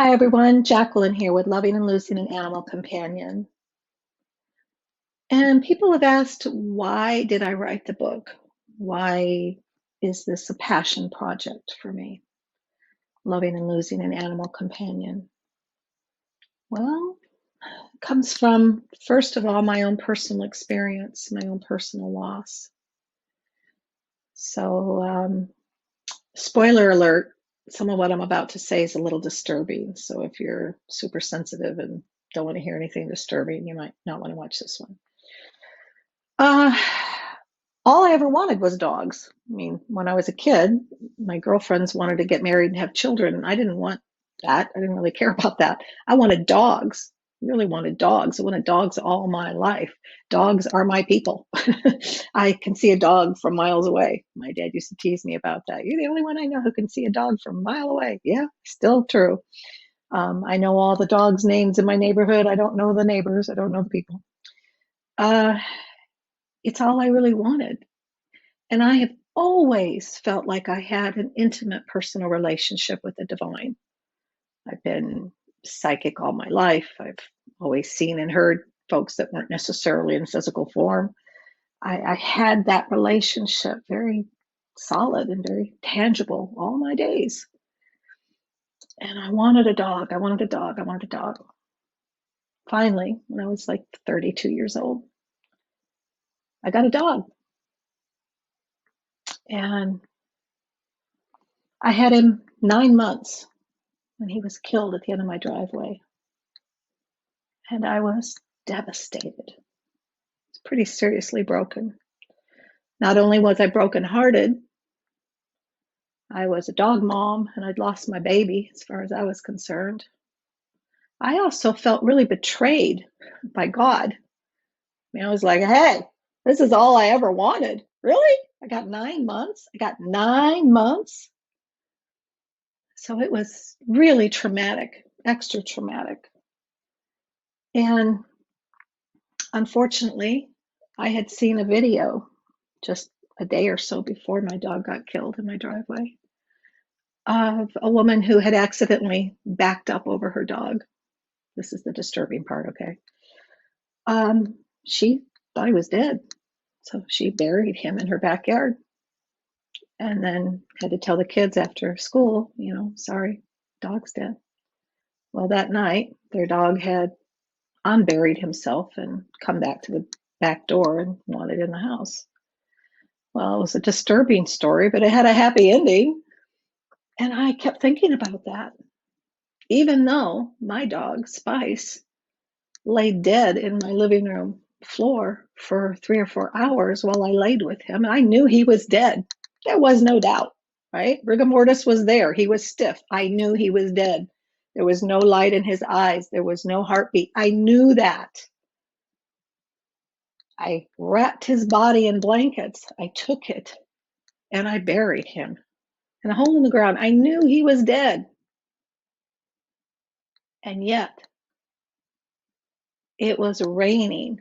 Hi everyone, Jacqueline here with Loving and Losing an Animal Companion. And people have asked, why did I write the book? Why is this a passion project for me? Loving and Losing an Animal Companion. Well, it comes from, first of all, my own personal experience, my own personal loss. So, spoiler alert, some of what I'm about to say is a little disturbing. So if you're super sensitive and don't want to hear anything disturbing, you might not want to watch this one. Uh, all I ever wanted was dogs. I mean, when I was a kid, my girlfriends wanted to get married and have children. I didn't want that. I didn't really care about that. I wanted dogs. I really wanted dogs. I wanted dogs all my life. Dogs are my people. I can see a dog from miles away. My dad used to tease me about that. You're the only one I know who can see a dog from a mile away. Yeah, still true. I know all the dogs' names in my neighborhood. I don't know the neighbors. I don't know the people. Uh, it's all I really wanted. And I have always felt like I had an intimate personal relationship with the divine. I've been psychic all my life. I've always seen and heard folks that weren't necessarily in physical form. I had that relationship very solid and very tangible all my days. And I wanted a dog. I wanted a dog. I wanted a dog. Finally, when I was like 32 years old, I got a dog. And I had him 9 months when he was killed at the end of my driveway. And I was devastated. It's pretty seriously broken. Not only was I brokenhearted, I was a dog mom and I'd lost my baby as far as I was concerned. I also felt really betrayed by God. I mean, I was like, hey, this is all I ever wanted. Really? I got 9 months? I got 9 months? So it was really traumatic, extra traumatic. And unfortunately, I had seen a video just a day or so before my dog got killed in my driveway of a woman who had accidentally backed up over her dog. This is the disturbing part, okay? She thought he was dead. So she buried him in her backyard and then had to tell the kids after school, sorry, dog's dead. Well, that night, their dog had unburied himself and come back to the back door and wanted in the house. Well, it was a disturbing story, but it had a happy ending. And I kept thinking about that. Even though my dog, Spice, lay dead in my living room floor for 3 or 4 hours while I laid with him, and I knew he was dead. There was no doubt, right? Rigor mortis was there. He was stiff. I knew he was dead. There was no light in his eyes. There was no heartbeat. I knew that. I wrapped his body in blankets. I took it and I buried him in a hole in the ground. I knew he was dead. And yet, it was raining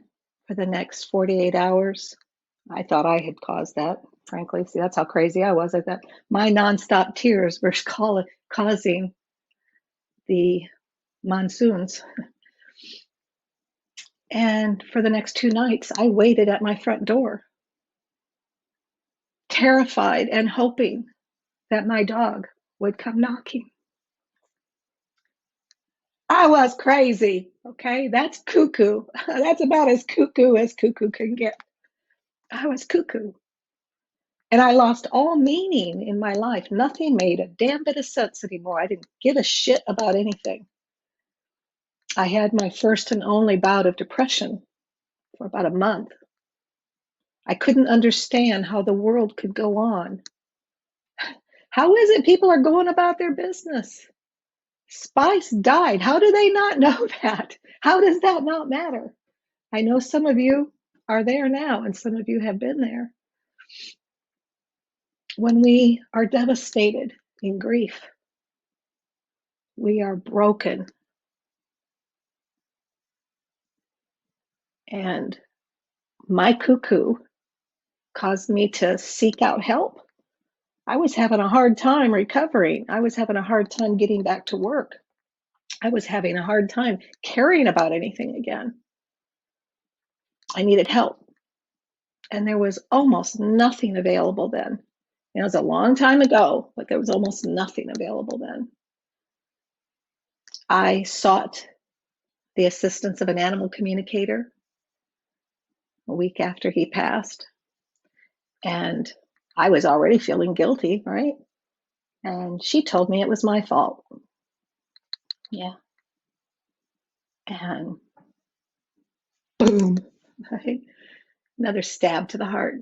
for the next 48 hours. I thought I had caused that, frankly. See, that's how crazy I was. I thought my nonstop tears were causing the monsoons. And for the next 2 nights, I waited at my front door, terrified and hoping that my dog would come knocking. I was crazy, okay? That's cuckoo. That's about as cuckoo can get. I was cuckoo. And I lost all meaning in my life. Nothing made a damn bit of sense anymore. I didn't give a shit about anything. I had my first and only bout of depression for about a month. I couldn't understand how the world could go on. How is it people are going about their business? Spice died. How do they not know that? How does that not matter? I know some of you are there now, and some of you have been there. When we are devastated in grief, we are broken. And my cuckoo caused me to seek out help. I was having a hard time recovering. I was having a hard time getting back to work. I was having a hard time caring about anything again. I needed help, and there was almost nothing available then. It was a long time ago, but there was almost nothing available then. I sought the assistance of an animal communicator a week after he passed, and I was already feeling guilty, right? And she told me it was my fault. Yeah. And boom, right? Another stab to the heart.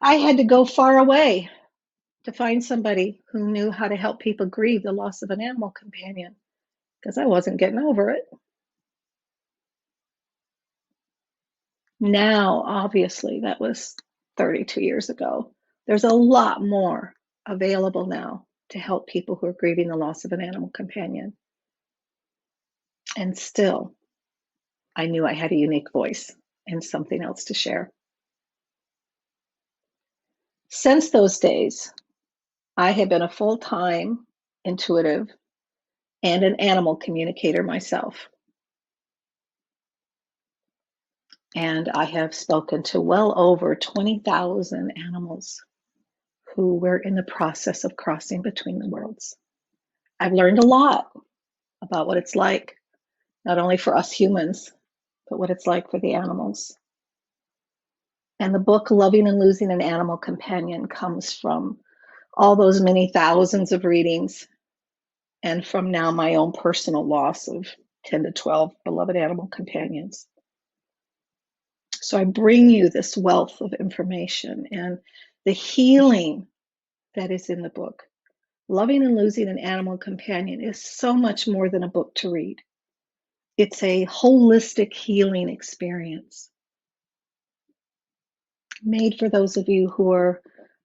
I had to go far away to find somebody who knew how to help people grieve the loss of an animal companion because I wasn't getting over it. Now, obviously, that was 32 years ago. There's a lot more available now to help people who are grieving the loss of an animal companion. And still, I knew I had a unique voice and something else to share. Since those days, I have been a full-time intuitive and an animal communicator myself. And I have spoken to well over 20,000 animals who were in the process of crossing between the worlds. I've learned a lot about what it's like, not only for us humans, but what it's like for the animals. And the book, Loving and Losing an Animal Companion, comes from all those many thousands of readings and from now my own personal loss of 10 to 12 beloved animal companions. So I bring you this wealth of information and the healing that is in the book. Loving and Losing an Animal Companion is so much more than a book to read. It's a holistic healing experience made for those of you who are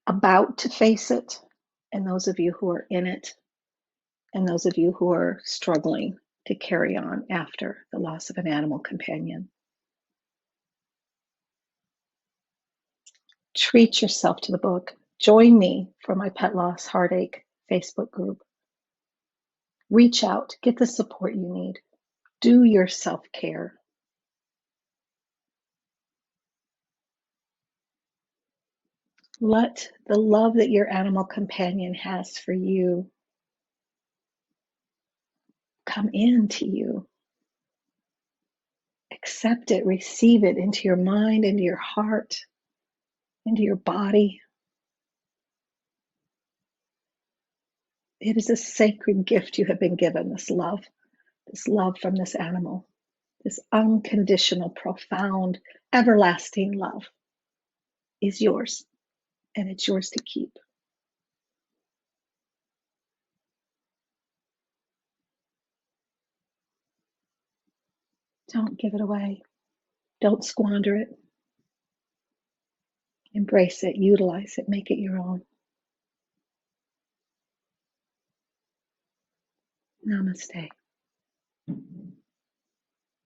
about to face it, and those of you who are in it, and those of you who are struggling to carry on after the loss of an animal companion. Treat yourself to the book. Join me for my Pet Loss Heartache Facebook group. Reach out, get the support you need. Do your self-care. Let the love that your animal companion has for you come into you. Accept it, receive it into your mind, into your heart, into your body. It is a sacred gift you have been given, this love from this animal, this unconditional, profound, everlasting love is yours, and it's yours to keep. Don't give it away. Don't squander it. Embrace it, utilize it, make it your own. Namaste.